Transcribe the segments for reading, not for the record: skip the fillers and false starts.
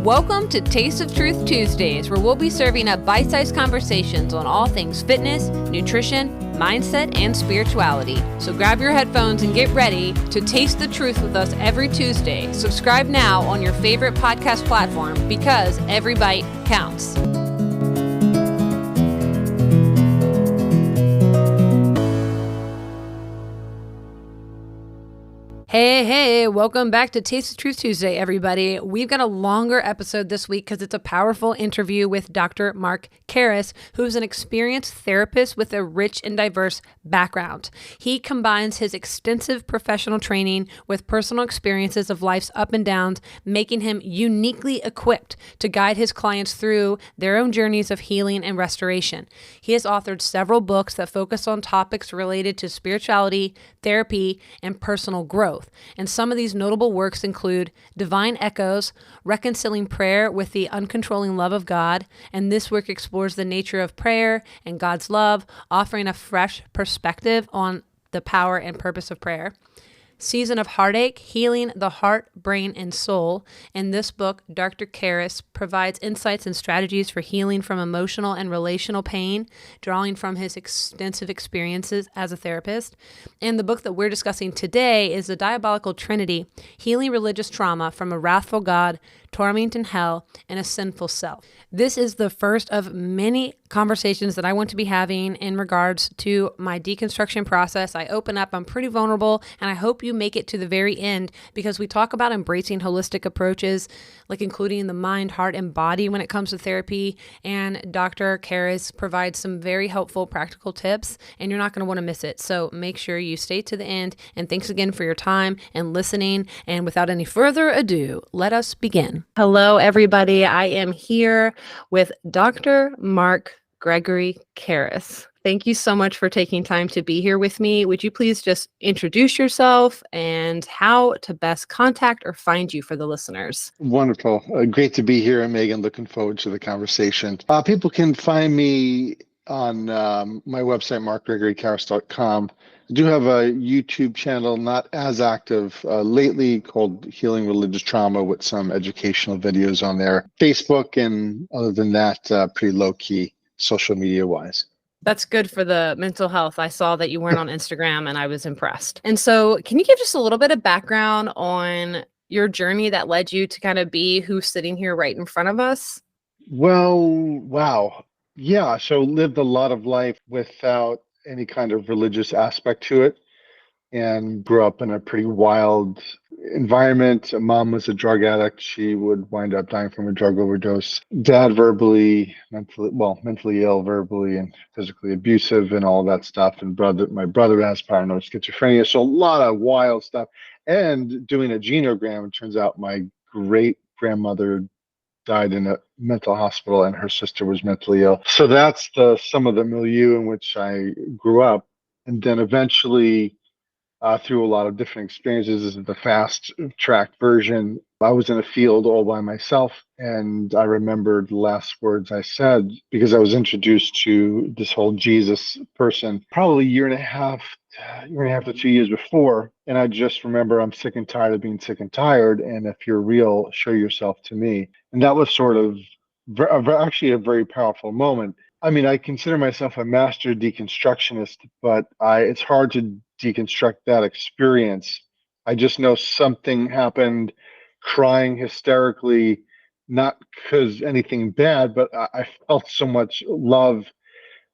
Welcome to Taste of Truth Tuesdays, where we'll be serving up bite-sized conversations on all things fitness, nutrition, mindset, and spirituality. So grab your headphones and get ready to taste the truth with us every Tuesday. Subscribe now on your favorite podcast platform because every bite counts. Hey, welcome back to Taste of Truth Tuesday, everybody. We've got a longer episode this week because it's a powerful interview with Dr. Mark Karris, who's an experienced therapist with a rich and diverse background. He combines his extensive professional training with personal experiences of life's up and downs, making him uniquely equipped to guide his clients through their own journeys of healing and restoration. He has authored several books that focus on topics related to spirituality, therapy, and personal growth. And some of these notable works include Divine Echoes, Reconciling Prayer with the Uncontrolling Love of God, and this work explores the nature of prayer and God's love, offering a fresh perspective on the power and purpose of prayer. Season of Heartache, Healing the Heart, Brain, and Soul. In this book, Dr. Karris provides insights and strategies for healing from emotional and relational pain, drawing from his extensive experiences as a therapist. And the book that we're discussing today is The Diabolical Trinity, Healing Religious Trauma from a Wrathful God, Tormenting Hell, and a Sinful Self. This is the first of many conversations that I want to be having in regards to my deconstruction process. I open up, I'm pretty vulnerable, and I hope you make it to the very end because we talk about embracing holistic approaches, like including the mind, heart, and body when it comes to therapy. And Dr. Karris provides some very helpful practical tips, and you're not going to want to miss it. So make sure you stay to the end. And thanks again for your time and listening. And without any further ado, let us begin. Hello, everybody. I am here with Dr. Mark Gregory Karris. Thank you so much for taking time to be here with me. Would you please just introduce yourself and how to best contact or find you for the listeners? Wonderful. Great to be here, Megan. Looking forward to the conversation. People can find me on my website, markgregorykarris.com. I do have a YouTube channel, not as active lately, called Healing Religious Trauma with some educational videos on there. Facebook, and other than that, pretty low-key social media-wise. That's good for the mental health. I saw that you weren't on Instagram and I was impressed. And so can you give just a little bit of background on your journey that led you to kind of be who's sitting here right in front of us? Well, wow. Yeah, so lived a lot of life without any kind of religious aspect to it and grew up in a pretty wild environment. Mom was a drug addict. She would wind up dying from a drug overdose. Dad mentally ill, verbally and physically abusive and all that stuff. And my brother has paranoid schizophrenia. So a lot of wild stuff. And doing a genogram, it turns out my great grandmother died in a mental hospital and her sister was mentally ill. So that's some of the milieu in which I grew up. And then eventually, through a lot of different experiences, this is the fast track version. I was in a field all by myself, and I remembered the last words I said because I was introduced to this whole Jesus person probably a year and a half to 2 years before. And I just remember, I'm sick and tired of being sick and tired. And if you're real, show yourself to me. And that was sort of actually a very powerful moment. I mean, I consider myself a master deconstructionist, but it's hard to deconstruct that experience. I just know something happened, crying hysterically, not because anything bad, but I felt so much love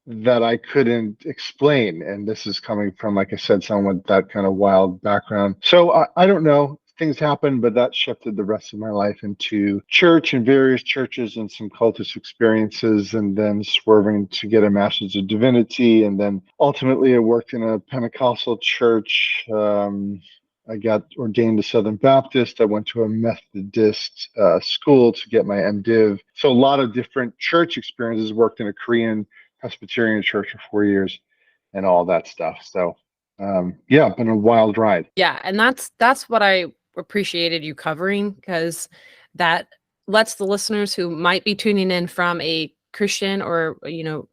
that I couldn't explain. And this is coming from, like I said, someone with that kind of wild background. So I don't know. Things happened, but that shifted the rest of my life into church and various churches and some cultist experiences, and then swerving to get a master's of divinity. And then ultimately I worked in a Pentecostal church. I got ordained a Southern Baptist. I went to a Methodist school to get my MDiv. So a lot of different church experiences, worked in a Korean Presbyterian church for 4 years and all that stuff. So been a wild ride. Yeah. And that's what I appreciated you covering, because that lets the listeners who might be tuning in from a Christian or,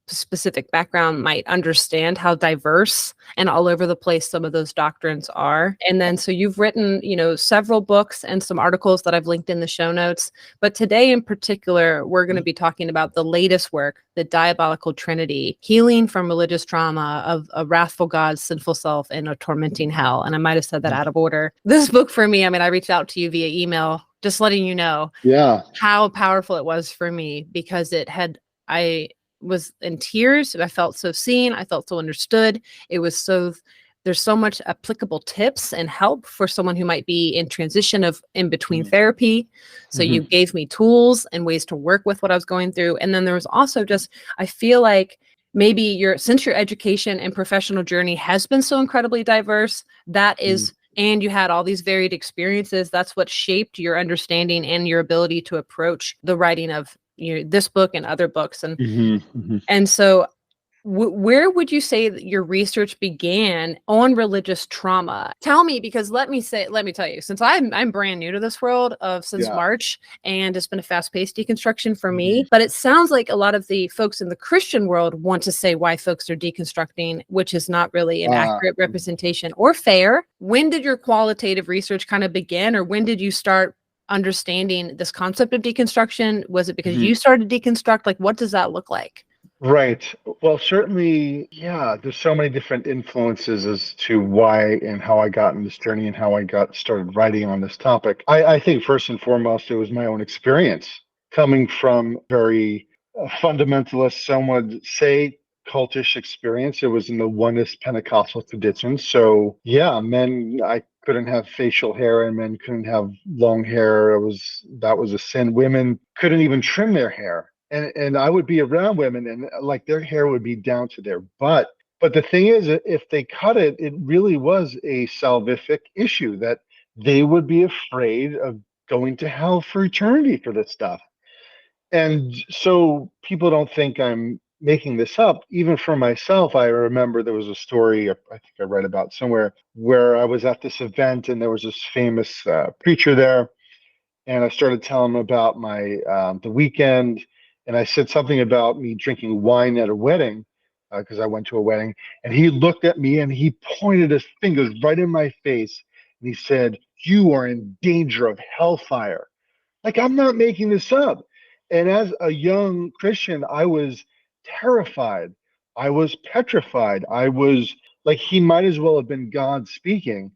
specific background might understand how diverse and all over the place some of those doctrines are. And then, so you've written, several books and some articles that I've linked in the show notes. But today in particular, we're going to be talking about the latest work, The Diabolical Trinity, Healing from Religious Trauma of a Wrathful God, Sinful Self, and a Tormenting Hell. And I might have said that out of order. This book for me, I reached out to you via email, just letting you know how powerful it was for me, because I was in tears. I felt so seen. I felt so understood. There's so much applicable tips and help for someone who might be in transition of in between therapy. So you gave me tools and ways to work with what I was going through. And then there was also I feel like maybe since your education and professional journey has been so incredibly diverse, and you had all these varied experiences, that's what shaped your understanding and your ability to approach the writing of this book and other books. And so where would you say that your research began on religious trauma? Tell me, because let me tell you, since I'm brand new to this world since March, and it's been a fast-paced deconstruction for me, but it sounds like a lot of the folks in the Christian world want to say why folks are deconstructing, which is not really an accurate representation or fair. When did your qualitative research kind of begin, or when did you start understanding this concept of deconstruction? Was it because you started to deconstruct? Like, what does that look like? Right. Well, certainly, there's so many different influences as to why and how I got in this journey and how I got started writing on this topic. I think first and foremost, it was my own experience coming from very fundamentalist, some would say cultish experience. It was in the oneness Pentecostal tradition. So I couldn't have facial hair and men couldn't have long hair. That was a sin. Women couldn't even trim their hair. And I would be around women and like their hair would be down to their butt. But the thing is, if they cut it, it really was a salvific issue that they would be afraid of going to hell for eternity for this stuff. And so people don't think I'm making this up. Even for myself, I remember there was a story I think I read about somewhere where I was at this event and there was this famous preacher there. And I started telling him about my the weekend, and I said something about me drinking wine at a wedding because I went to a wedding, and he looked at me and he pointed his fingers right in my face, and he said, "You are in danger of hellfire." Like, I'm not making this up. And as a young Christian, I was terrified. I was petrified. I was like, he might as well have been God speaking.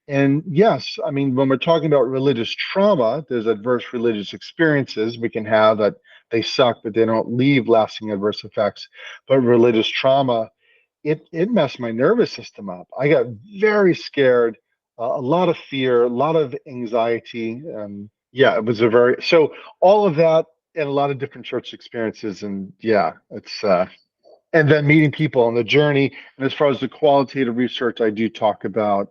And yes, I mean, when we're talking about religious trauma, there's adverse religious experiences we can have that they suck, but they don't leave lasting adverse effects. But religious trauma, it messed my nervous system up. I got very scared, a lot of fear, a lot of anxiety. It was so all of that and a lot of different church experiences. And it's and then meeting people on the journey. And as far as the qualitative research, I do talk about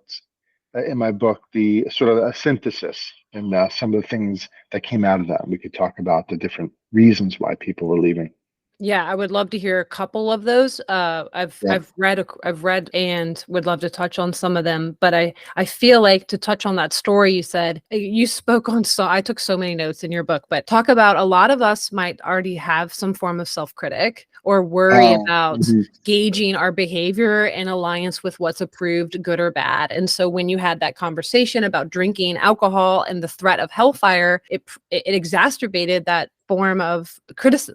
in my book the sort of a synthesis and some of the things that came out of that. We could talk about the different reasons why people were leaving. Yeah, I would love to hear a couple of those. I've read and would love to touch on some of them, but I feel like to touch on that story you said, you spoke on, so I took so many notes in your book, but talk about a lot of us might already have some form of self-critic or worry about gauging our behavior in alliance with what's approved, good or bad. And so when you had that conversation about drinking alcohol and the threat of hellfire, it exacerbated that form of criticism,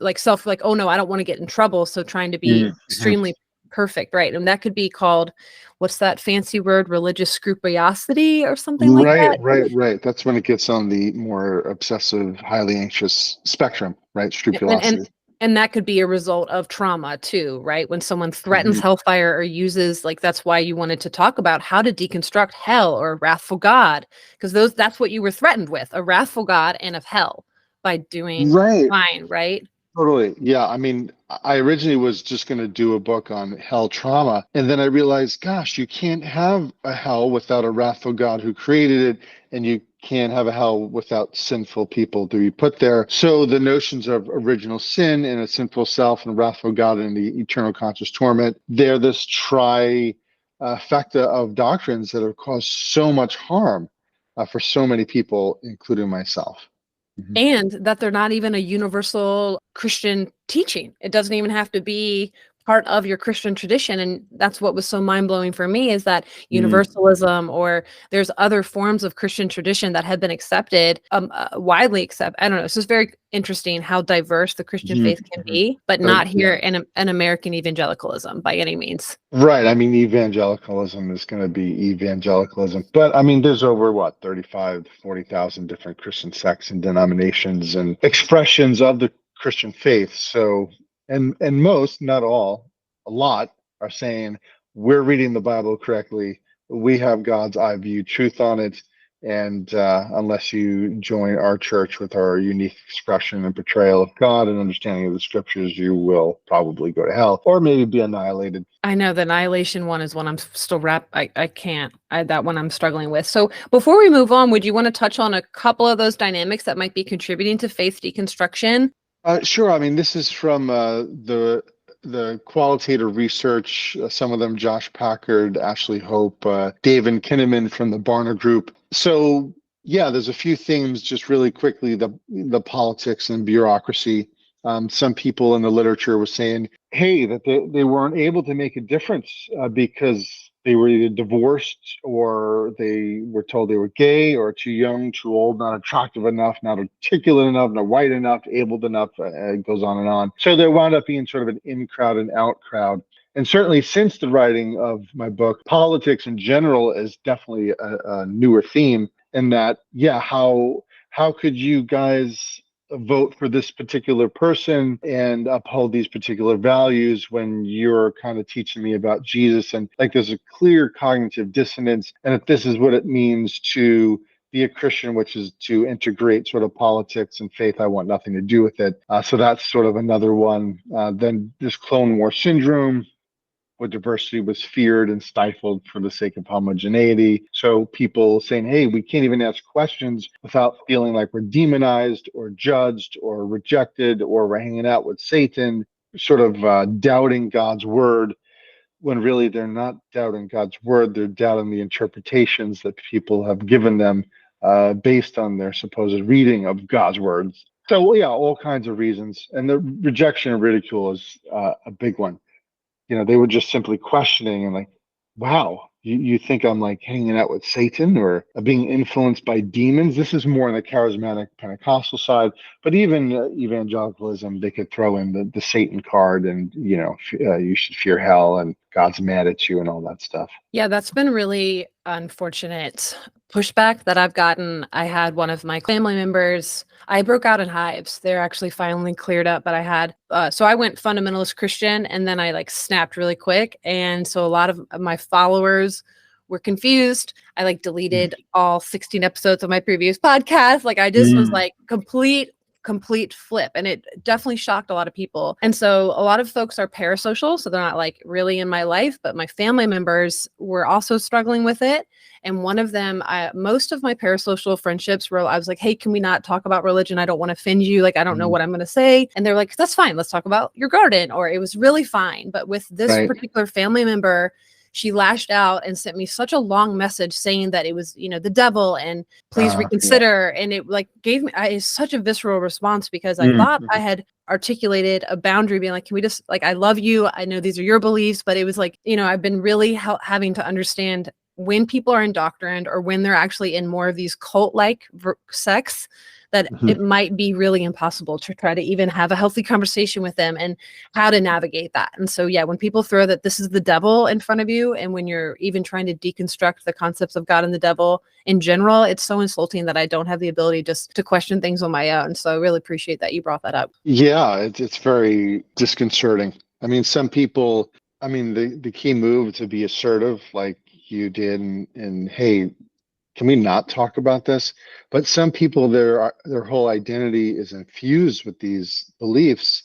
oh no, I don't want to get in trouble. So trying to be extremely perfect, right? And that could be called, what's that fancy word, religious scrupulosity or something like that? Right. That's when it gets on the more obsessive, highly anxious spectrum, right? Scrupulosity. And that could be a result of trauma too, right? When someone threatens hellfire or uses, that's why you wanted to talk about how to deconstruct hell or a wrathful God, because that's what you were threatened with, a wrathful God and of hell by doing fine, right? Totally. Yeah. I mean, I originally was just going to do a book on hell trauma. And then I realized, gosh, you can't have a hell without a wrathful God who created it. And you can't have a hell without sinful people to be put there. So the notions of original sin and a sinful self and wrathful God and the eternal conscious torment, they're this trifecta of doctrines that have caused so much harm for so many people, including myself. and that they're not even a universal Christian teaching. It doesn't even have to be part of your Christian tradition. And that's what was so mind-blowing for me, is that universalism, or there's other forms of Christian tradition that have been accepted, widely accepted. I don't know. It's just very interesting how diverse the Christian faith can be, but not here in an American evangelicalism by any means. Right. I mean, evangelicalism is going to be evangelicalism. But I mean, there's over what, 35 to 40,000 different Christian sects and denominations and expressions of the Christian faith. So, and most, not all, a lot are saying we're reading the Bible correctly. We have God's eye view truth on it. And unless you join our church with our unique expression and portrayal of God and understanding of the scriptures, you will probably go to hell or maybe be annihilated. I know the annihilation one is one I'm still I can't. That one I'm struggling with. So before we move on, would you want to touch on a couple of those dynamics that might be contributing to faith deconstruction? Sure. I mean, this is from the qualitative research, some of them Josh Packard, Ashley Hope, David Kinnaman from the Barna Group. So yeah, there's a few themes just really quickly, the politics and bureaucracy. Some people in the literature were saying, hey, that they weren't able to make a difference because they were either divorced or they were told they were gay or too young, too old, not attractive enough, not articulate enough, not white enough, abled enough. It goes on and on. So there wound up being sort of an in crowd and out crowd. And certainly since the writing of my book, politics in general is definitely a newer theme. In that, yeah, how could you guys vote for this particular person and uphold these particular values when you're kind of teaching me about Jesus? And like there's a clear cognitive dissonance, and if this is what it means to be a Christian, which is to integrate sort of politics and faith, I want nothing to do with it. So that's sort of another one. Then this Clone War syndrome, where diversity was feared and stifled for the sake of homogeneity. So people saying, hey, we can't even ask questions without feeling like we're demonized or judged or rejected, or we're hanging out with Satan, sort of doubting God's word, when really they're not doubting God's word. They're doubting the interpretations that people have given them based on their supposed reading of God's words. So yeah, all kinds of reasons. And the rejection and ridicule is a big one. They were just simply questioning and like, wow, you think I'm like hanging out with Satan or being influenced by demons? This is more on the charismatic Pentecostal side, but even evangelicalism, they could throw in the Satan card and, you should fear hell and God's mad at you and all that stuff. Yeah, that's been really unfortunate pushback that I've gotten. I had one of my family members, I broke out in hives. They're actually finally cleared up, but I had, so I went fundamentalist Christian and then I like snapped really quick. And so a lot of my followers were confused. I like deleted all 16 episodes of my previous podcast. Like I just was like complete flip, and it definitely shocked a lot of people. And so a lot of folks are parasocial, so they're not like really in my life, but my family members were also struggling with it. And one of them, most of my parasocial friendships were, I was like, hey, can we not talk about religion? I don't want to offend you. Like, I don't know what I'm going to say. And they're like, that's fine. Let's talk about your garden. Or it was really fine. But with this particular family member, she lashed out and sent me such a long message saying that it was, the devil and please reconsider. Yeah. And it like gave me such a visceral response, because I thought I had articulated a boundary, being like, can we just, like, I love you. I know these are your beliefs, but it was like, I've been really having to understand when people are indoctrined or when they're actually in more of these cult-like sects, that it might be really impossible to try to even have a healthy conversation with them and how to navigate that. And so, yeah, when people throw that this is the devil in front of you, and when you're even trying to deconstruct the concepts of God and the devil in general, it's so insulting that I don't have the ability just to question things on my own. So I really appreciate that you brought that up. Yeah, it's very disconcerting. I mean, some people, the key move to be assertive like you did and hey, can we not talk about this? But some people, their whole identity is infused with these beliefs.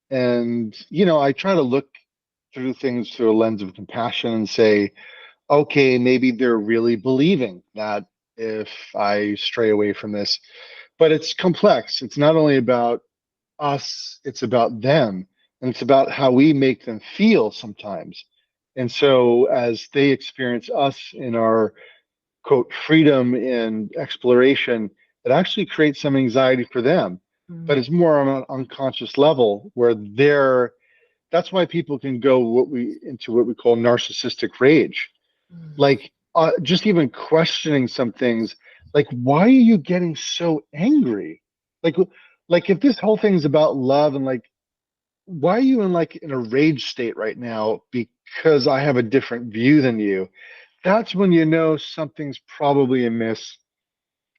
And, I try to look through things through a lens of compassion and say, okay, maybe they're really believing that if I stray away from this. But it's complex. It's not only about us, it's about them. And it's about how we make them feel sometimes. And so as they experience us in our quote freedom and exploration, it actually creates some anxiety for them. But it's more on an unconscious level where that's why people can go into what we call narcissistic rage. Like just even questioning some things, like why are you getting so angry? Like like if this whole thing's about love and like why are you in a rage state right now because I have a different view than you? That's when you know something's probably amiss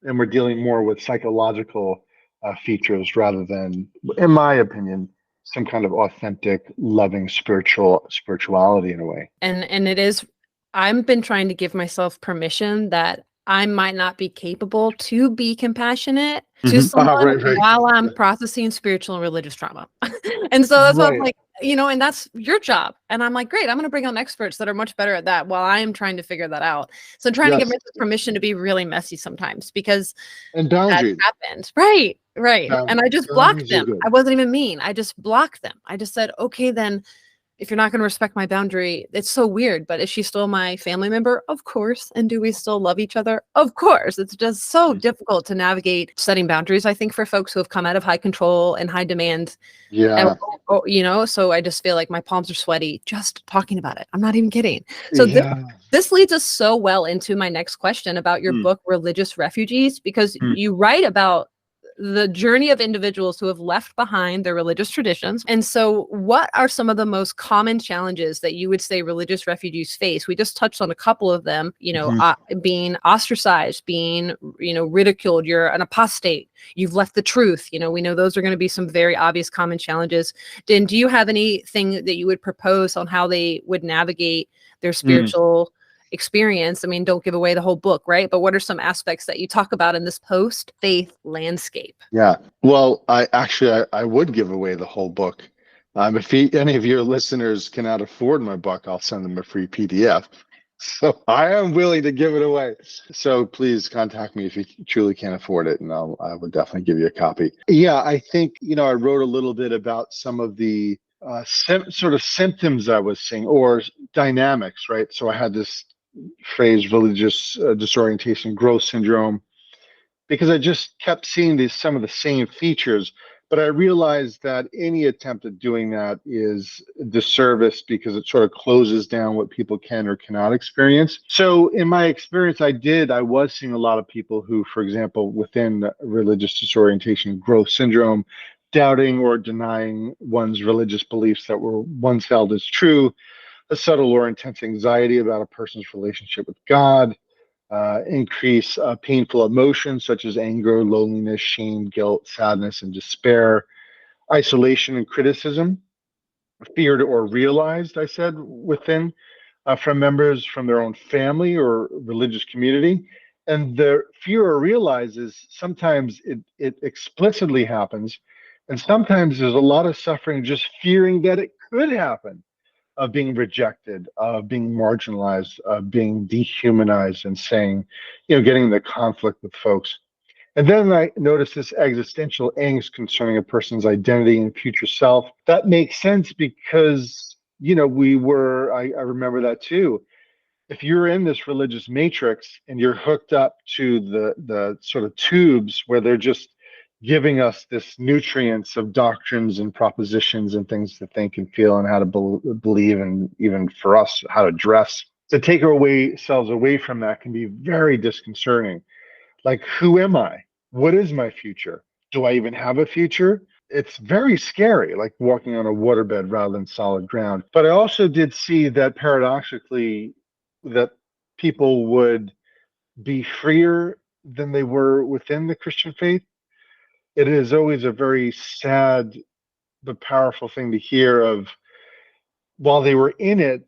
and we're dealing more with psychological features rather than, in my opinion, some kind of authentic, loving spirituality in a way. And it is, I've been trying to give myself permission that I might not be capable to be compassionate to someone Right. while I'm processing spiritual and religious trauma. And so that's why I'm Right. like, and that's your job. And I'm like, great, I'm going to bring on experts that are much better at that while I am trying to figure that out. So I'm trying to give Yes. myself permission to be really messy sometimes because And that boundaries. happened. Right. And I just blocked Boundaries are them. good. I wasn't even mean. I just blocked them. I just said, okay, then if you're not going to respect my boundary, it's so weird. But is she still my family member? Of course. And do we still love each other? Of course. It's just so difficult to navigate setting boundaries, I think, for folks who have come out of high control and high demand. Yeah. So I just feel like my palms are sweaty just talking about it. I'm not even kidding. So Yeah. this leads us so well into my next question about your book, Religious Refugees, because you write about the journey of individuals who have left behind their religious traditions. And so what are some of the most common challenges that you would say religious refugees face? We just touched on a couple of them, being ostracized, being, ridiculed, you're an apostate, you've left the truth. We know those are going to be some very obvious common challenges. Dan, do you have anything that you would propose on how they would navigate their spiritual experience? I mean, don't give away the whole book, right? But what are some aspects that you talk about in this post-faith landscape? Yeah. Well, I would give away the whole book. If any of your listeners cannot afford my book, I'll send them a free PDF. So I am willing to give it away. So please contact me if you truly can't afford it, and I would definitely give you a copy. Yeah, I think I wrote a little bit about some of the sort of symptoms I was seeing or dynamics, right? So I had this phrase, religious disorientation growth syndrome, because I just kept seeing some of the same features. But I realized that any attempt at doing that is a disservice because it sort of closes down what people can or cannot experience. So in my experience, I was seeing a lot of people who, for example, within religious disorientation growth syndrome, doubting or denying one's religious beliefs that were once held as true, a subtle or intense anxiety about a person's relationship with God, increase painful emotions such as anger, loneliness, shame, guilt, sadness, and despair, isolation and criticism, feared or realized, I said, within from members from their own family or religious community. And the fear or realize is sometimes it explicitly happens. And sometimes there's a lot of suffering just fearing that it could happen, of being rejected, of being marginalized, of being dehumanized, and saying, getting the conflict with folks. And then I noticed this existential angst concerning a person's identity and future self. That makes sense because, I remember that too. If you're in this religious matrix and you're hooked up to the sort of tubes where they're just giving us this nutrients of doctrines and propositions and things to think and feel and how to believe, and even for us how to dress, to take ourselves away from that can be very disconcerting. Like, who am I? What is my future? Do I even have a future? It's very scary, like walking on a waterbed rather than solid ground. But I also did see that paradoxically, that people would be freer than they were within the Christian faith. It is always a very sad but powerful thing to hear of, while they were in it,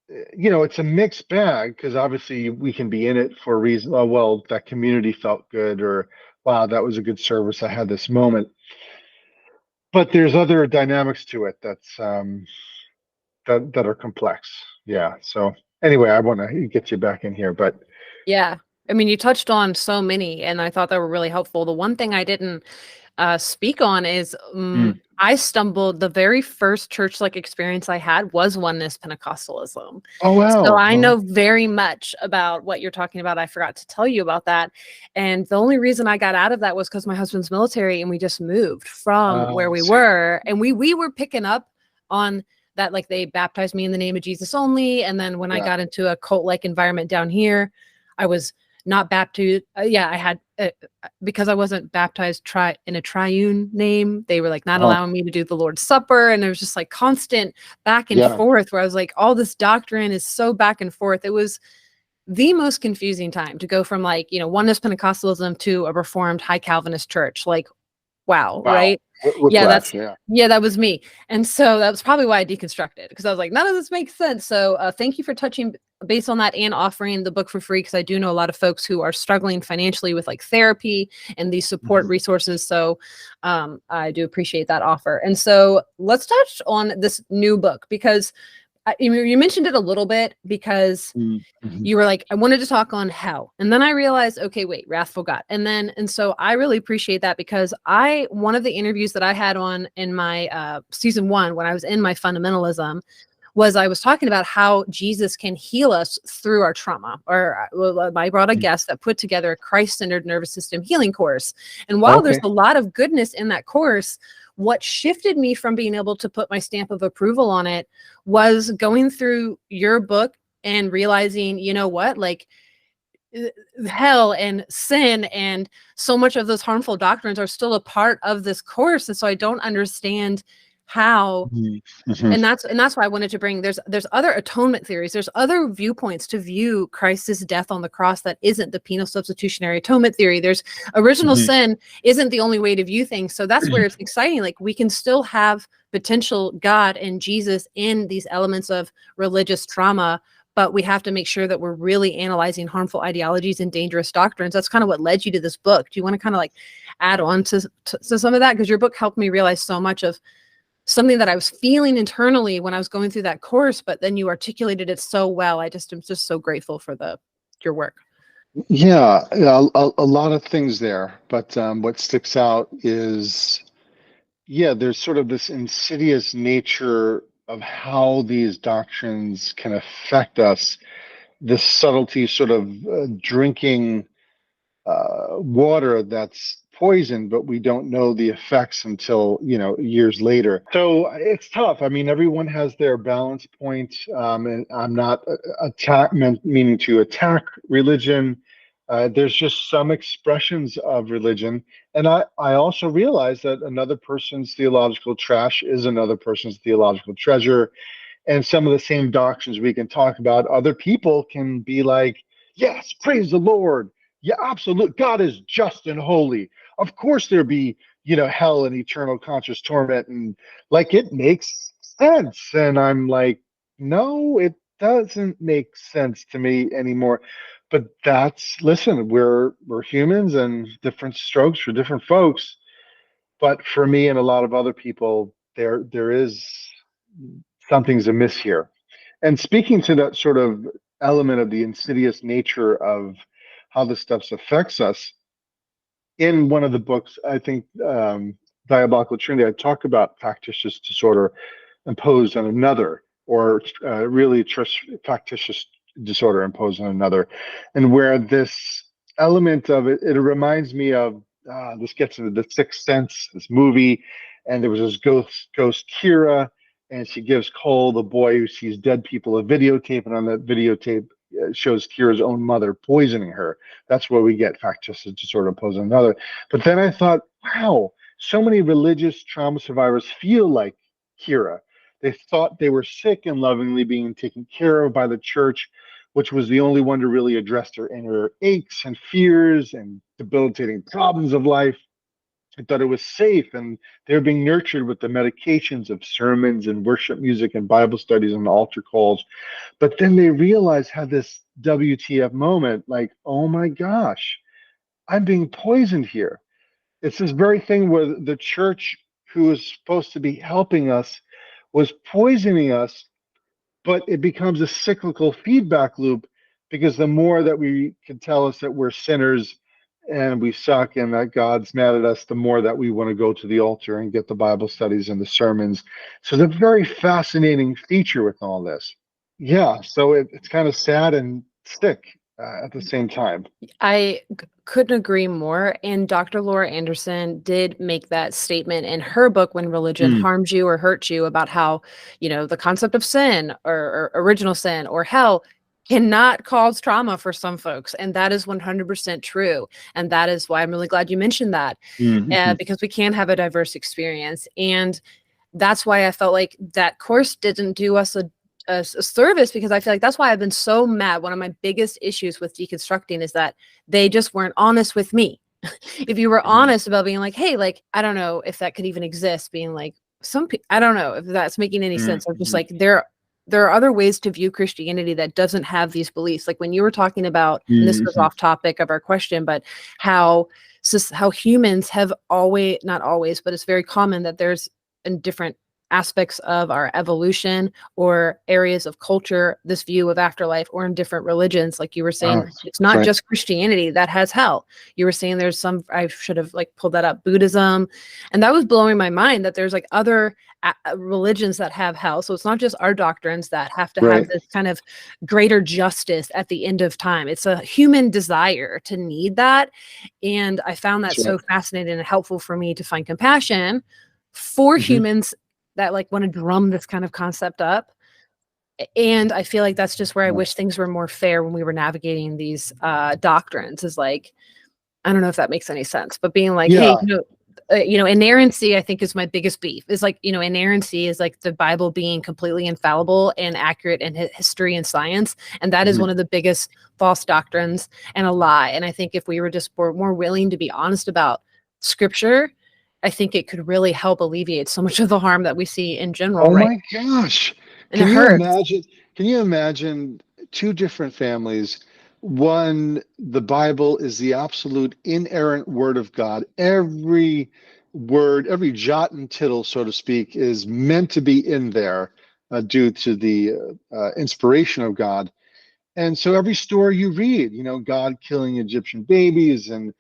it's a mixed bag because obviously we can be in it for a reason. Oh, well, that community felt good, or wow, that was a good service. I had this moment. But there's other dynamics to it that are complex. Yeah. So anyway, I want to get you back in here, but Yeah. I mean, you touched on so many, and I thought they were really helpful. The one thing I didn't speak on is I stumbled, the very first church like experience I had was oneness Pentecostalism. Oh So wow. I Oh, know very much about what you're talking about. I forgot to tell you about that. And the only reason I got out of that was because my husband's military and we just moved from where I we see. were. And we were picking up on that, like they baptized me in the name of Jesus only. And then when I Yeah. got into a cult like environment down here, I was not baptized. Yeah, I had because I wasn't baptized in a triune name. They were like not Uh-huh. allowing me to do the Lord's Supper, and there was just like constant back and Yeah. forth where I was like, all this doctrine is so back and forth. It was the most confusing time to go from like, oneness Pentecostalism to a reformed high Calvinist church. Like, wow, Wow. right? Yeah, Whiplash. Yeah. that was me. And so that was probably why I deconstructed, because I was like, none of this makes sense. So thank you for touching base on that and offering the book for free, because I do know a lot of folks who are struggling financially with like therapy and these support Mhm. resources. So I do appreciate that offer. And so let's touch on this new book, because you mentioned it a little bit, because Mhm. you were like, I wanted to talk on hell. And then I realized, okay, wait, wrathful God. And so I really appreciate that, because one of the interviews that I had on in my season 1, when I was in my fundamentalism, was I was talking about how Jesus can heal us through our trauma. Or I brought a guest that put together a Christ-centered nervous system healing course. And while there's Okay. a lot of goodness in that course, what shifted me from being able to put my stamp of approval on it was going through your book and realizing, you know what, like hell and sin and so much of those harmful doctrines are still a part of this course. And so I don't understand how. Mhm. Mhm. And that's why I wanted to bring, there's other atonement theories, there's other viewpoints to view Christ's death on the cross that isn't the penal substitutionary atonement theory. There's original Mhm. sin isn't the only way to view things. So that's where it's exciting. Like we can still have potential God and Jesus in these elements of religious trauma, but we have to make sure that we're really analyzing harmful ideologies and dangerous doctrines. That's kind of what led you to this book. Do you want to kind of like add on to some of that? Because your book helped me realize so much of something that I was feeling internally when I was going through that course, but then you articulated it so well. I just am just so grateful for your work. Yeah, a lot of things there, but what sticks out is, yeah, there's sort of this insidious nature of how these doctrines can affect us. This subtlety, sort of drinking water that's poison, but we don't know the effects until, years later. So it's tough. I mean, everyone has their balance point, and I'm not meaning to attack religion. There's just some expressions of religion, and I also realize that another person's theological trash is another person's theological treasure, and some of the same doctrines we can talk about, other people can be like, yes, praise the Lord. Yeah, absolute. God is just and holy. Of course there be, hell and eternal conscious torment, and like it makes sense. And I'm like, no, it doesn't make sense to me anymore. But listen, we're humans and different strokes for different folks. But for me and a lot of other people, there is something's amiss here. And speaking to that sort of element of the insidious nature of how this stuff affects us, in one of the books, I think Diabolical Trinity, I talk about factitious disorder imposed on another, or factitious disorder imposed on another, and where this element of it, it reminds me of this gets into the Sixth Sense, this movie, and there was this ghost Kira, and she gives Cole, the boy who sees dead people, a videotape, and on that videotape shows Kira's own mother poisoning her. That's where we get factitious disorder imposed on another. But then I thought, wow, so many religious trauma survivors feel like Kira. They thought they were sick and lovingly being taken care of by the church, which was the only one to really address their inner aches and fears and debilitating problems of life. I thought it was safe, and they were being nurtured with the medications of sermons and worship music and Bible studies and altar calls. But then they realized, had this WTF moment, like, oh my gosh, I'm being poisoned here. It's this very thing where the church, who is supposed to be helping us, was poisoning us, but it becomes a cyclical feedback loop, because the more that we can tell us that we're sinners and we suck and that God's mad at us, the more that we want to go to the altar and get the Bible studies and the sermons. So the very fascinating feature with all this. Yeah, so it's kind of sad and sick at the same time. Couldn't agree more. And Dr. Laura Anderson did make that statement in her book, When Religion Mm, Harms You or Hurts You, about how, the concept of sin or original sin or hell cannot cause trauma for some folks. And that is 100% true. And that is why I'm really glad you mentioned that, mhm, because we can have a diverse experience. And that's why I felt like that course didn't do us a service, because I feel like that's why I've been so mad. One of my biggest issues with deconstructing is that they just weren't honest with me. If you were mhm, honest about being like, hey, like, I don't know if that could even exist, being like, I don't know if that's making any sense. I'm just mhm, like, there are other ways to view Christianity that doesn't have these beliefs. Like when you were talking about, and this was mhm. off topic of our question, but how how humans have always, not always, but it's very common that there's in different aspects of our evolution or areas of culture, this view of afterlife, or in different religions. Like you were Oh, saying, it's that's not right. just Christianity that has hell. You were saying there's some, I should have like pulled that up, Buddhism. And that was blowing my mind that there's like other religions that have hell. So it's not just our doctrines that have to have Right. this kind of greater justice at the end of time. It's a human desire to need that. And I found that That's right. so fascinating and helpful for me to find compassion for Hmm. humans that like want to drum this kind of concept up. And I feel like that's just where I Yeah. wish things were more fair when we were navigating these doctrines, is like, I don't know if that makes any sense, but being like, hey, Yeah. inerrancy, I think, is my biggest beef. Is like, inerrancy is like the Bible being completely infallible and accurate in history and science. And that is Mhm. one of the biggest false doctrines and a lie. And I think if we were just more willing to be honest about scripture, I think it could really help alleviate so much of the harm that we see in general, Oh right? my gosh. And it Can you hurts. imagine? Can you imagine two different families? One, the Bible is the absolute inerrant word of God. Every word, every jot and tittle, so to speak, is meant to be in there due to the inspiration of God. And so every story you read, God killing Egyptian babies and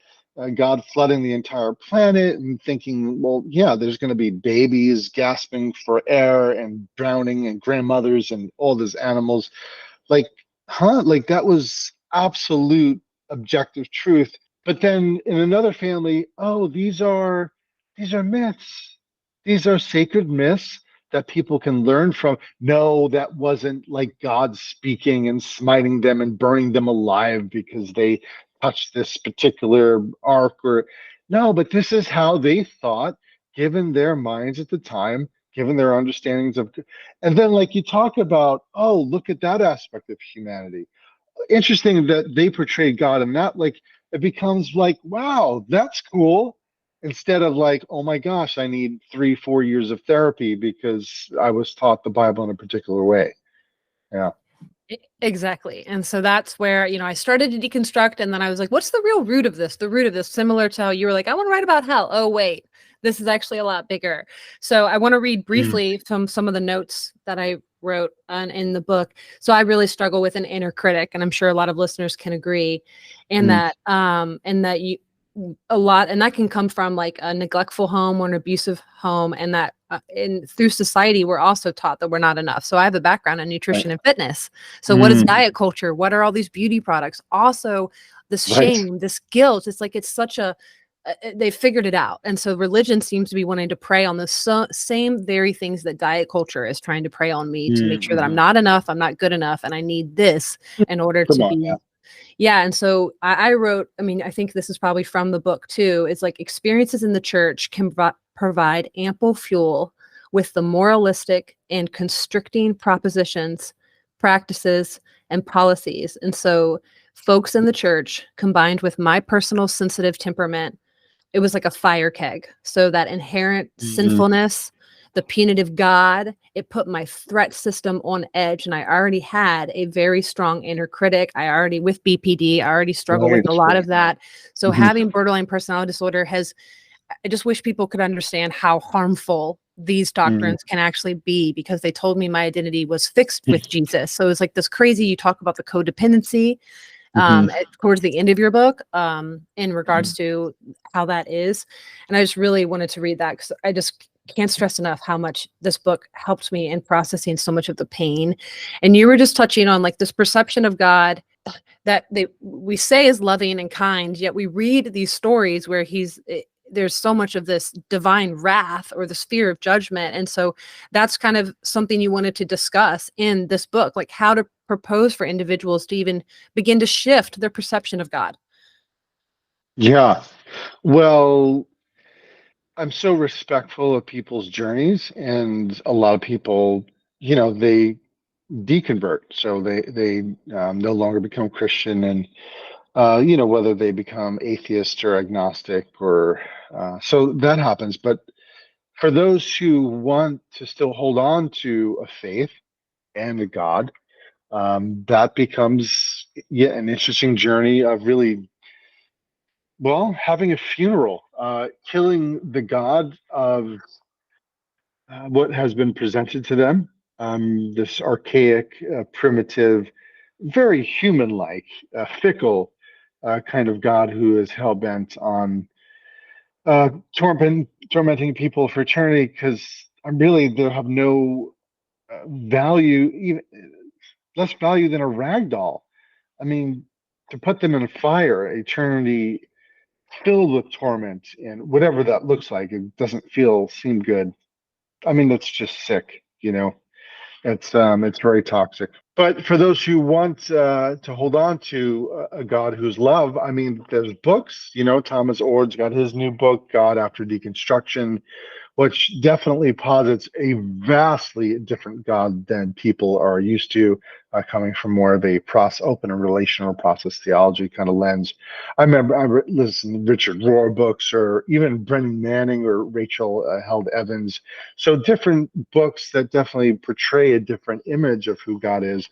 God flooding the entire planet and thinking, well, yeah, there's going to be babies gasping for air and drowning and grandmothers and all these animals. Like, huh? Like that was absolute objective truth. But then in another family, oh, these are myths. These are sacred myths that people can learn from. No, that wasn't like God speaking and smiting them and burning them alive because they touched this particular ark or no, but this is how they thought, given their minds at the time, given their understandings of, and then like you talk about, oh, look at that aspect of humanity. Interesting that they portrayed God in that, like it becomes like, wow, that's cool. Instead of like, oh my gosh, I need 3, 4 years of therapy because I was taught the Bible in a particular way. Yeah. Exactly. And so that's where, I started to deconstruct, and then I was like, what's the real root of this? The root of this, similar to how you were like, I want to write about hell. Oh, wait, this is actually a lot bigger. So I want to read Mm, briefly from some of the notes that I wrote in the book. So I really struggle with an inner critic, and I'm sure a lot of listeners can agree. And mm, that you a lot, and that can come from like a neglectful home or an abusive home, and that in through society we're also taught that we're not enough. So I have a background in right. nutrition and fitness. So what is Mm, diet culture? What are all these beauty products? Also this right. shame, this guilt. It's like it's such a they figured it out. And so religion seems to be wanting to prey on the same very things that diet culture is trying to prey on me, to make sure that I'm Mm-hmm. not enough, I'm not good enough, and I need this in order Come to on now. be. Yeah. And so I wrote, I mean, I think this is probably from the book too. It's like experiences in the church can provide ample fuel with the moralistic and constricting propositions, practices, and policies. And so folks in the church, combined with my personal sensitive temperament, it was like a fire keg. So that inherent Mm, sinfulness, the punitive God, it put my threat system on edge. And I already had a very strong inner critic. I already, with BPD, I already struggle with right. a lot Right. of that. So Hmm. having borderline personality disorder has, I just wish people could understand how harmful these Mm, doctrines can actually be, because they told me my identity was fixed with Jesus. So it's like this crazy, you talk about the codependency, Hmm. towards the end of your book, in regards Hmm. to how that is. And I just really wanted to read that because I just can't stress enough how much this book helped me in processing so much of the pain. And you were just touching on like this perception of God that we say is loving and kind, yet we read these stories where there's so much of this divine wrath or this fear of judgment. And so that's kind of something you wanted to discuss in this book, like how to propose for individuals to even begin to shift their perception of God. Yeah. Well, I'm so respectful of people's journeys, and a lot of people, they deconvert, so they no longer become Christian, and whether they become atheist or agnostic, or so that happens. But for those who want to still hold on to a faith and a God, that becomes, yeah, an interesting journey of really, well, having a funeral, killing the God of what has been presented to them, this archaic, primitive, very human-like, fickle kind of God who is hell bent on uh, tormenting people for eternity, because really they have no value, even less value than a rag doll. I mean, to put them in a fire, eternity filled with torment and whatever that looks like, it doesn't seem good. I mean, that's just sick. It's very toxic. But for those who want to hold on to a God who's love, I mean, there's books. Thomas Ord's got his new book, God After Deconstruction, which definitely posits a vastly different God than people are used to, coming from more of a open and relational process theology kind of lens. I remember listened to Richard Rohr books, or even Brennan Manning or Rachel Held Evans. So different books that definitely portray a different image of who God is.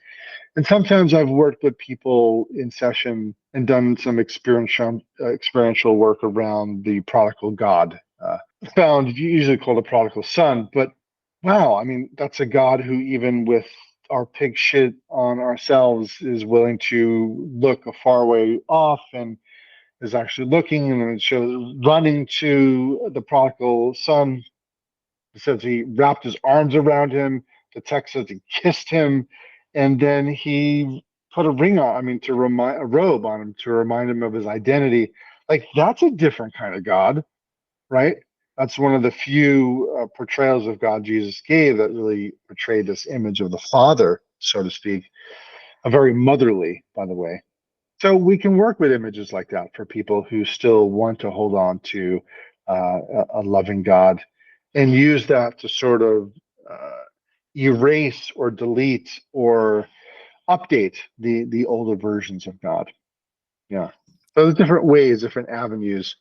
And sometimes I've worked with people in session and done some experiential work around the prodigal God. Found usually called a prodigal son, but wow, I mean, that's a God who, even with our pig shit on ourselves, is willing to look a far way off, and is actually looking, and it shows running to the prodigal son. It says he wrapped his arms around him. The text says he kissed him, and then he put a ring on, I mean, to remind a robe on him to remind him of his identity. Like, that's a different kind of God, right? That's one of the few portrayals of God Jesus gave that really portrayed this image of the Father, so to speak. A very motherly, by the way. So we can work with images like that for people who still want to hold on to a loving God, and use that to sort of erase or delete or update the older versions of God. Yeah. So there's different ways, different avenues,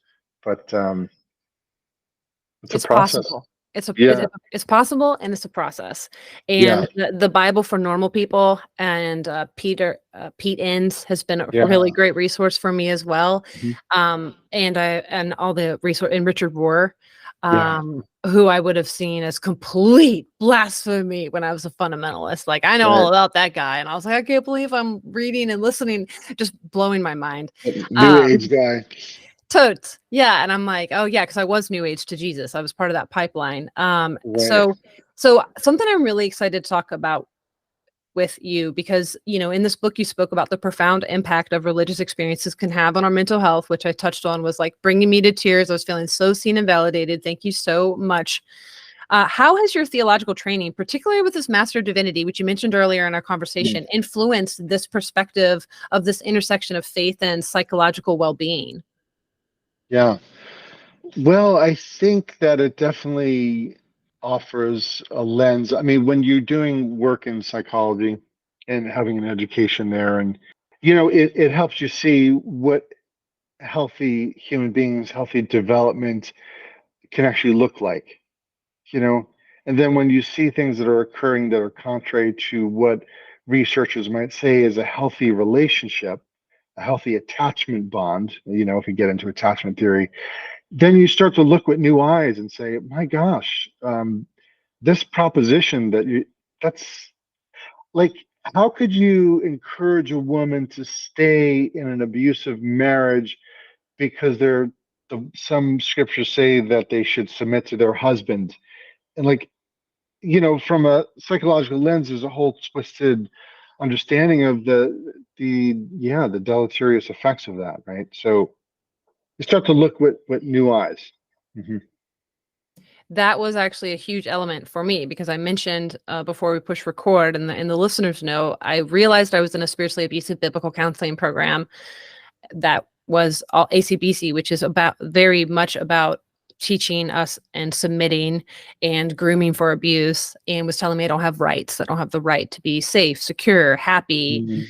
but it's a It's process. possible. Yeah. It's possible, and it's a process. Yeah. And the Bible for Normal People and Pete Enns has been a Yeah. really great resource for me as well. Mhm. And all the resource and Richard Rohr, Yeah. who I would have seen as complete blasphemy when I was a fundamentalist. Like, I know all Right. about that guy, and I was like, I can't believe I'm reading and listening, just blowing my mind. New Um, age guy. Totes. Yeah, and I'm like, "Oh, yeah, because I was new age to Jesus. I was part of that pipeline." Right. So something I'm really excited to talk about with you because, in this book you spoke about the profound impact of religious experiences can have on our mental health, which I touched on was like bringing me to tears. I was feeling so seen and validated. Thank you so much. How has your theological training, particularly with this Master of Divinity, which you mentioned earlier in our Mm. conversation, influenced this perspective of this intersection of faith and psychological well-being? Yeah. Well, I think that it definitely offers a lens. I mean, when you're doing work in psychology and having an education there, and it helps you see what healthy human beings, healthy development can actually look like, you know. And then when you see things that are occurring that are contrary to what researchers might say is a healthy relationship, a healthy attachment bond, if you get into attachment theory, then you start to look with new eyes and say, my gosh, this proposition that's like, how could you encourage a woman to stay in an abusive marriage because some scriptures say that they should submit to their husband, and like, from a psychological lens, there's a whole twisted understanding of the deleterious effects of that, right? So you start to look with new eyes. Hmm. That was actually a huge element for me because I mentioned before we push record, and the listeners know, I realized I was in a spiritually abusive biblical counseling program that was all ACBC, which is about very much about teaching us and submitting and grooming for abuse, and was telling me I don't have rights. I don't have the right to be safe, secure, happy.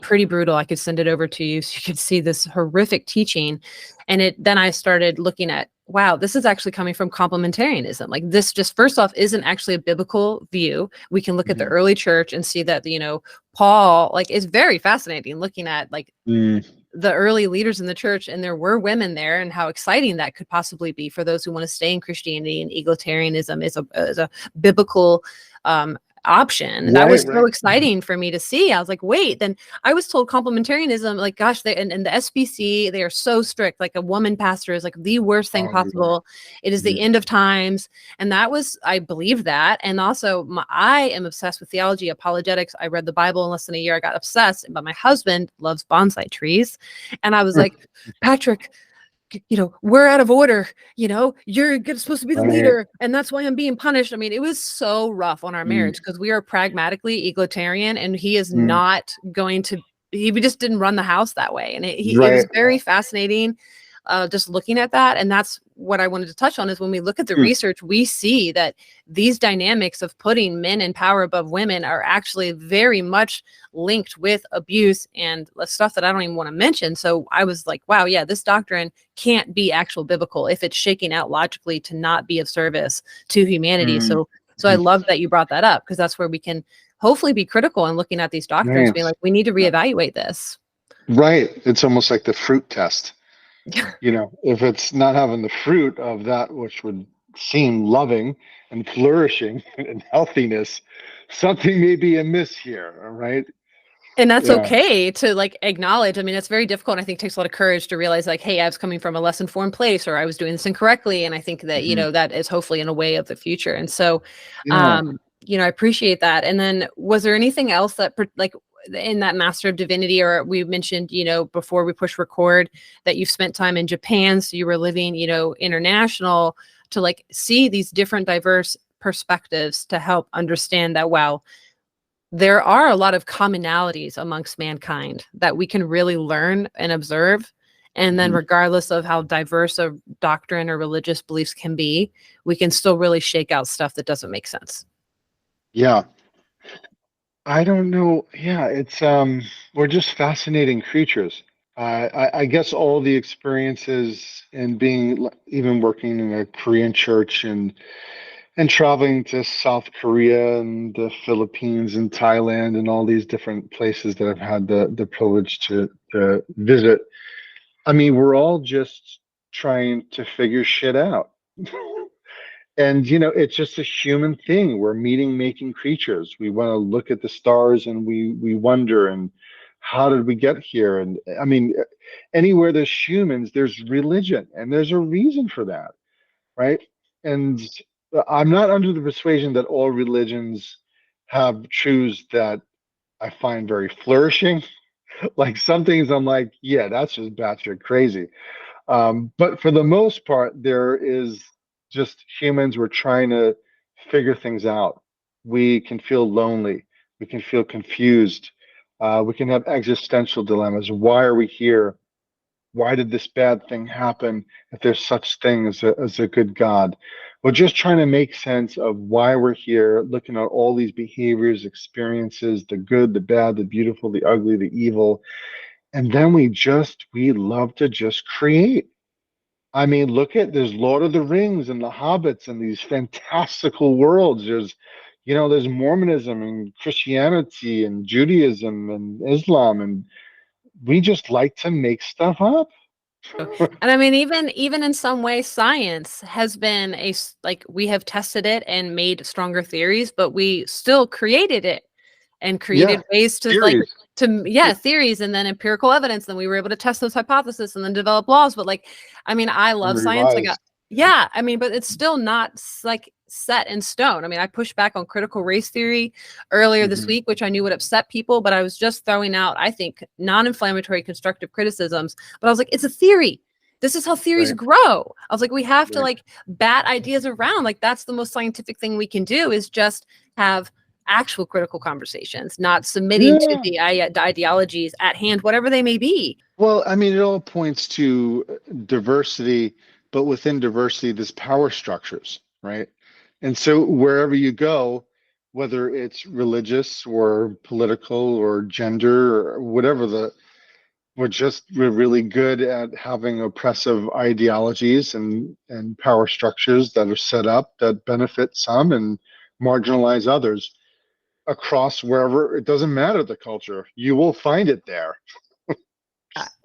Pretty brutal. I could send it over to you so you could see this horrific teaching. And then I started looking at, wow, this is actually coming from complementarianism. Like, this just first off isn't actually a biblical view. We can look at the Hmm. early church and see that, Paul, like, it's very fascinating looking at like Hmm. the early leaders in the church, and there were women there, and how exciting that could possibly be for those who want to stay in Christianity, and egalitarianism is a biblical option. And that Right, was so right. Hmm. exciting for me to see. I was like, wait, then I was told complementarianism, like, gosh, and the SBC, they are so strict. Like, a woman pastor is like the worst thing Oh, yeah. possible. It is the Mhm. end of times. And that was, I believed that. And also, I am obsessed with theology, apologetics. I read the Bible in less than a year. I got obsessed. But my husband loves bonsai trees. And I was like, Patrick, we're out of order. You're supposed to be the Right. leader, and that's why I'm being punished. I mean, it was so rough on our Mm. marriage because we are pragmatically egalitarian, and he is Mm. not going to. He just didn't run the house that way, and it was Right. very fascinating. Just looking at that, and that's what I wanted to touch on, is when we look at the Mm. research, we see that these dynamics of putting men in power above women are actually very much linked with abuse and stuff that I don't even want to mention. So I was like, wow, yeah, this doctrine can't be actual biblical if it's shaking out logically to not be of service to humanity. Mm. So I love that you brought that up, because that's where we can hopefully be critical and looking at these doctrines, being Nice. like, we need to Yeah. reevaluate this. Right. It's almost like the fruit test. If it's not having the fruit of that which would seem loving and flourishing and healthiness, something may be amiss here. All right. And that's Yeah. okay to like acknowledge. I mean, it's very difficult. I think it takes a lot of courage to realize, like, hey, I was coming from a less informed place, or I was doing this incorrectly. And I think that, Hmm. that is hopefully in a way of the future. And so, Yeah. I appreciate that. And then, was there anything else that like in that Master of Divinity, or we mentioned, before we push record, that you've spent time in Japan, so you were living, international, to like see these different diverse perspectives to help understand that, wow, there are a lot of commonalities amongst mankind that we can really learn and observe. And then, Hmm. regardless of how diverse a doctrine or religious beliefs can be, we can still really shake out stuff that doesn't make sense. Yeah. I don't know. Yeah, we're just fascinating creatures. I guess all the experiences and even working in a Korean church and traveling to South Korea and the Philippines and Thailand and all these different places that I've had the privilege to visit. I mean, we're all just trying to figure shit out. And it's just a human thing. We're meaning making creatures. We want to look at the stars and we wonder, and how did we get here? And I mean, anywhere there's humans, there's religion, and there's a reason for that, right? And I'm not under the persuasion that all religions have truths that I find very flourishing. Like, some things I'm like, yeah, that's just batshit crazy. But for the most part, there is just humans. We're trying to figure things out. We can feel lonely. We can feel confused. We can have existential dilemmas. Why are we here? Why did this bad thing happen? If there's such thing as a good God, we're just trying to make sense of why we're here, looking at all these behaviors, experiences, the good, the bad, the beautiful, the ugly, the evil. And then we love to just create. I mean, there's Lord of the Rings and the Hobbits and these fantastical worlds. There's Mormonism and Christianity and Judaism and Islam, and we just like to make stuff up. And I mean, even in some way, science has been like, we have tested it and made stronger theories, but we still created it. and Yeah. created ways to like Theories. to yeah theories and then empirical evidence. Then we were able to test those hypotheses and then develop laws. But like, I mean, I And love science. Like, revised. yeah, I mean, but it's still not like set in stone. I mean, I pushed back on critical race theory earlier this Hmm. week, which I knew would upset people, but I was just throwing out, I think, non-inflammatory constructive criticisms. But I was like, it's a theory. This is how theories Right. grow. I was like, we have to Right. like bat ideas around. Like, that's the most scientific thing we can do is just have actual critical conversations, not submitting to Yeah. the ideologies at hand, whatever they may be. Well, I mean, it all points to diversity, but within diversity, there's power structures, right? And so wherever you go, whether it's religious or political or gender or whatever, we're really good at having oppressive ideologies and power structures that are set up that benefit some and marginalize others across wherever. It doesn't matter the culture, you will find it there.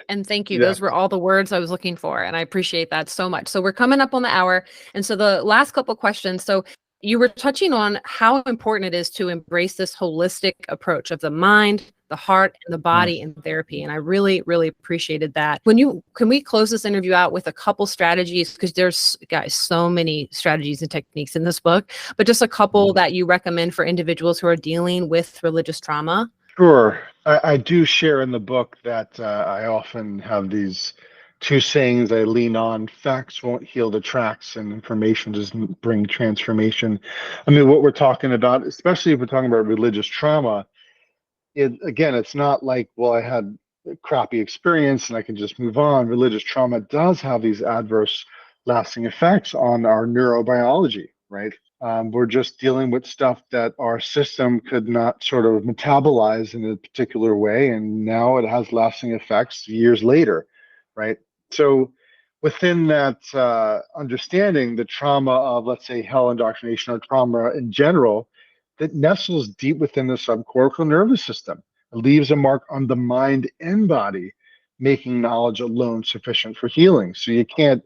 And thank you. Yeah. Those were all the words I was looking for. And I appreciate that so much. So we're coming up on the hour. And so the last couple questions. So you were touching on how important it is to embrace this holistic approach of the mind, the heart, and the Mm. body in therapy. And I really, really appreciated that. Can we close this interview out with a couple strategies? Because there's, guys, so many strategies and techniques in this book, but just a couple that you recommend for individuals who are dealing with religious trauma. Sure. I do share in the book that I often have these two sayings I lean on: facts won't heal the tracks, and information doesn't bring transformation. I mean, what we're talking about, especially if we're talking about religious trauma, again, it's not like, well, I had a crappy experience and I can just move on. Religious trauma does have these adverse, lasting effects on our neurobiology, right? We're just dealing with stuff that our system could not sort of metabolize in a particular way, and now it has lasting effects years later, right? So, within that understanding, the trauma of, let's say, hell indoctrination or trauma in general, that nestles deep within the subcortical nervous system. It leaves a mark on the mind and body, making knowledge alone sufficient for healing. So you can't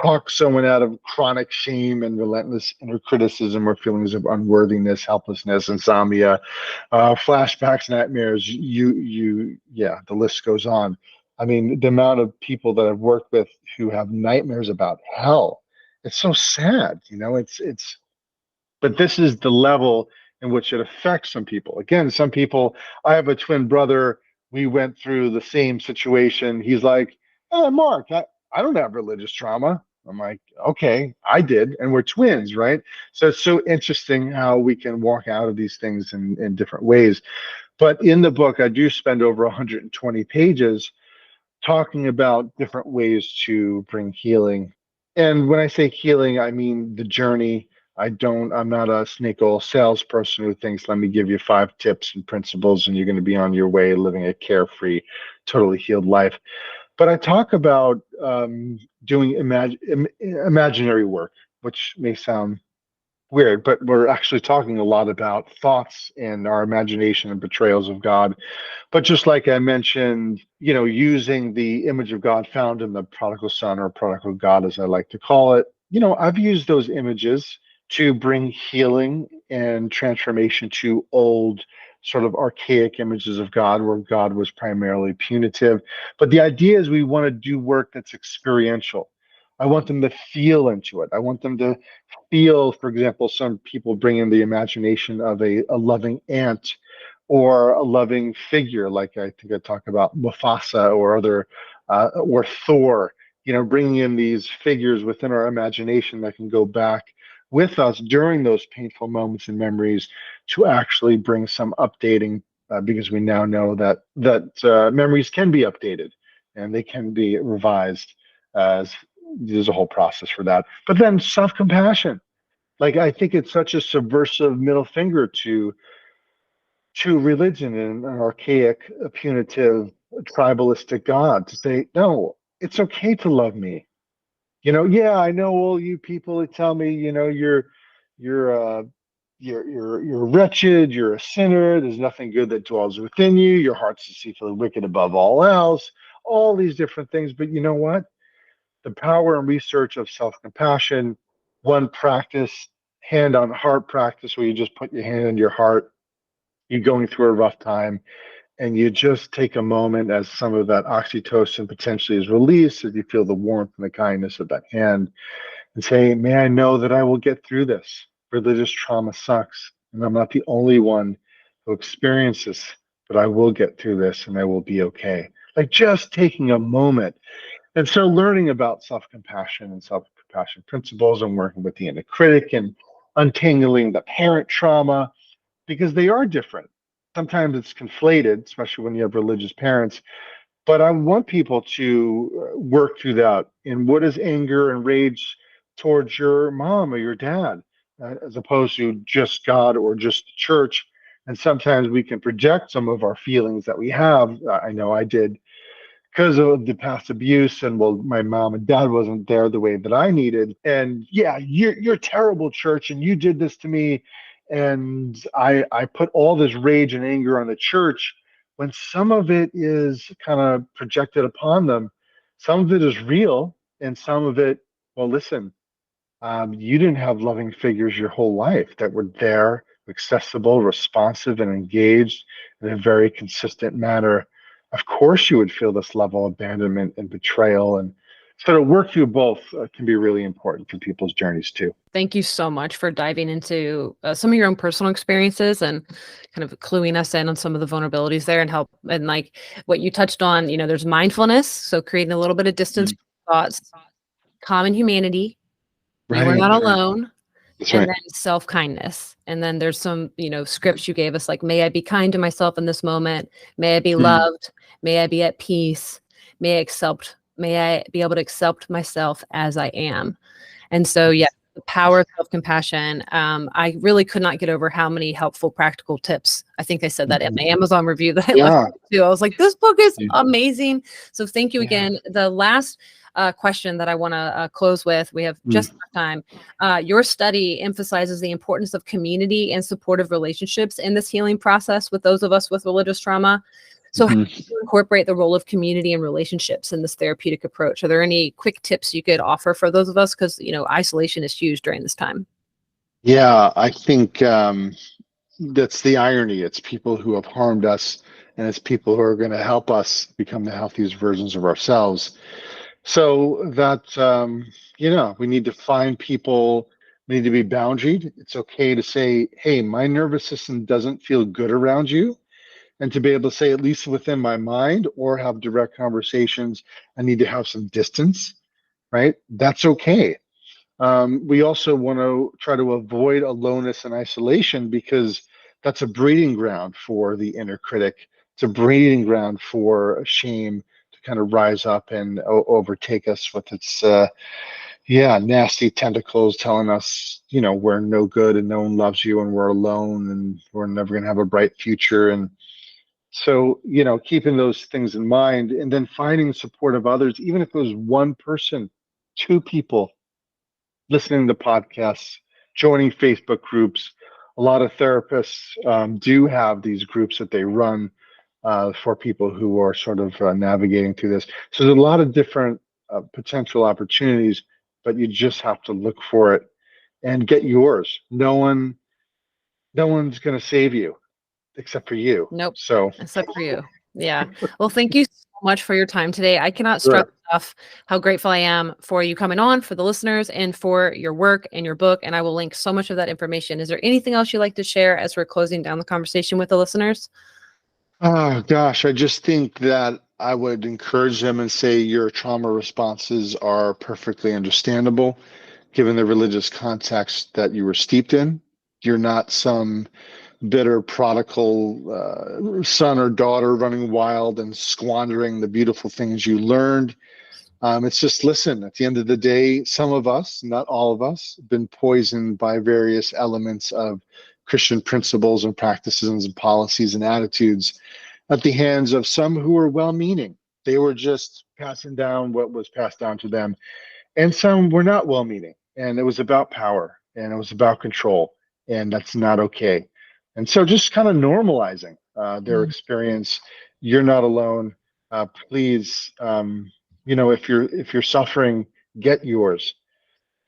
talk someone out of chronic shame and relentless inner criticism or feelings of unworthiness, helplessness, insomnia, flashbacks, nightmares. Yeah, the list goes on. I mean, the amount of people that I've worked with who have nightmares about hell, it's so sad. But this is the level in which it affects some people. Again, some people, I have a twin brother. We went through the same situation. He's like, "Hey, Mark, I don't have religious trauma." I'm like, "Okay, I did." And we're twins, right? So it's so interesting how we can walk out of these things in different ways. But in the book, I do spend over 120 pages talking about different ways to bring healing. And when I say healing, I mean the journey. I'm not a snake oil salesperson who thinks, let me give you 5 tips and principles and you're going to be on your way living a carefree, totally healed life. But I talk about doing imaginary work, which may sound weird, but we're actually talking a lot about thoughts and our imagination and portrayals of God. But just like I mentioned, using the image of God found in the prodigal son, or prodigal God, as I like to call it, I've used those images to bring healing and transformation to old, sort of archaic images of God, where God was primarily punitive. But the idea is we want to do work that's experiential. I want them to feel into it. I want them to feel, for example, some people bring in the imagination of a loving aunt or a loving figure, like I think I talk about Mufasa or other, or Thor, bringing in these figures within our imagination that can go back with us during those painful moments and memories to actually bring some updating, because we now know that memories can be updated and they can be revised. As there's a whole process for that. But then self-compassion, like I think it's such a subversive middle finger to religion and an archaic, punitive, tribalistic God to say, no, it's okay to love me. Yeah, I know all you people that tell me, you're you're wretched, you're a sinner, there's nothing good that dwells within you, your heart's deceitfully wicked above all else, all these different things. But you know what? The power and research of self-compassion, one practice, hand on heart practice, where you just put your hand on your heart you're going through a rough time, and you just take a moment as some of that oxytocin potentially is released, as you feel the warmth and the kindness of that hand, and say, may I know that I will get through this. Religious trauma sucks, and I'm not the only one who experiences, but I will get through this and I will be okay. Like just taking a moment. And so learning about self-compassion and self-compassion principles and working with the inner critic and untangling the parent trauma, because they are different. Sometimes it's conflated, especially when you have religious parents, but I want people to work through that. And what is anger and rage towards your mom or your dad, as opposed to just God or just the church? And sometimes we can project some of our feelings that we have. I know I did because of the past abuse, and well, my mom and dad wasn't there the way that I needed. And yeah, you're terrible, church, and you did this to me. And I put all this rage and anger on the church when some of it is kind of projected upon them. Some of it is real, and some of it, well, listen, you didn't have loving figures your whole life that were there, accessible, responsive, and engaged in a very consistent manner. Of course, you would feel this level of abandonment and betrayal. And so to work through both can be really important for people's journeys too. Thank you so much for diving into some of your own personal experiences and kind of cluing us in on some of the vulnerabilities there and help. And like what you touched on, there's mindfulness. So creating a little bit of distance Mm. from thoughts, common humanity. You are Right, not right. alone. That's And right. then self-kindness. And then there's some, scripts you gave us like, may I be kind to myself in this moment. May I be Mm. loved. May I be at peace. May I be able to accept myself as I am. And so, yeah, the power of self-compassion. I really could not get over how many helpful practical tips. I think I said that in Mhm. my Amazon review that I left Yeah. too. I was like, this book is Yeah. amazing. So thank you Yeah. again. The last question that I want to close with, we have Mm. just enough time. Your study emphasizes the importance of community and supportive relationships in this healing process with those of us with religious trauma. So how Mhm. do you incorporate the role of community and relationships in this therapeutic approach? Are there any quick tips you could offer for those of us? Because, isolation is huge during this time. Yeah, I think that's the irony. It's people who have harmed us, and it's people who are going to help us become the healthiest versions of ourselves. So that we need to find people. We need to be boundaried. It's okay to say, "Hey, my nervous system doesn't feel good around you," and to be able to say, at least within my mind, or have direct conversations. I need to have some distance. Right? That's okay. We also want to try to avoid aloneness and isolation because that's a breeding ground for the inner critic. It's a breeding ground for shame to kind of rise up and overtake us with its, nasty tentacles telling us, we're no good and no one loves you and we're alone and we're never going to have a bright future. And so, keeping those things in mind and then finding the support of others, even if it was one person, two people listening to podcasts, joining Facebook groups. A lot of therapists do have these groups that they run for people who are sort of navigating through this. So there's a lot of different potential opportunities, but you just have to look for it and get yours. No one's going to save you except for you. Nope. So, Except for you. Yeah. Well, thank you so much for your time today. I cannot stress sure. enough how grateful I am for you coming on, for the listeners, and for your work and your book. And I will link so much of that information. Is there anything else you'd like to share as we're closing down the conversation with the listeners? Oh gosh, I just think that I would encourage them and say your trauma responses are perfectly understandable given the religious context that you were steeped in. You're not some bitter prodigal son or daughter running wild and squandering the beautiful things you learned. It's just, listen, at the end of the day, some of us, not all of us, have been poisoned by various elements of Christian principles and practices and policies and attitudes at the hands of some who were well meaning. They were just passing down what was passed down to them. And some were not well meaning. And it was about power and it was about control. And that's not okay. And so just kind of normalizing their Mm. experience. You're not alone. Please, if you're suffering, get yours.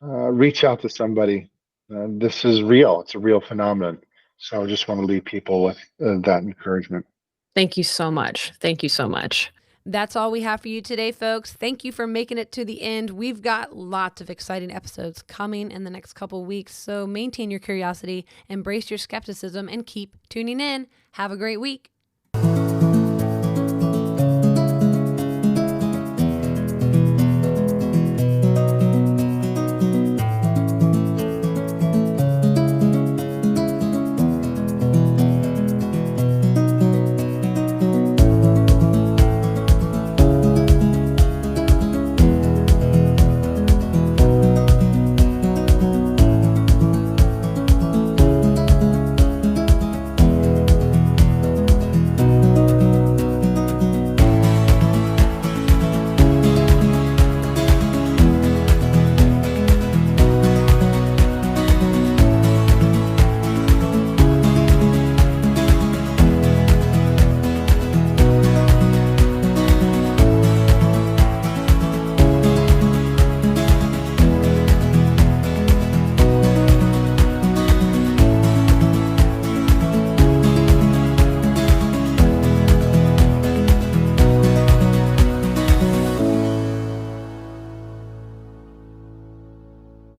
Reach out to somebody. This is real. It's a real phenomenon. So I just want to leave people with that encouragement. Thank you so much. Thank you so much. That's all we have for you today, folks. Thank you for making it to the end. We've got lots of exciting episodes coming in the next couple weeks, so maintain your curiosity, embrace your skepticism, and keep tuning in. Have a great week.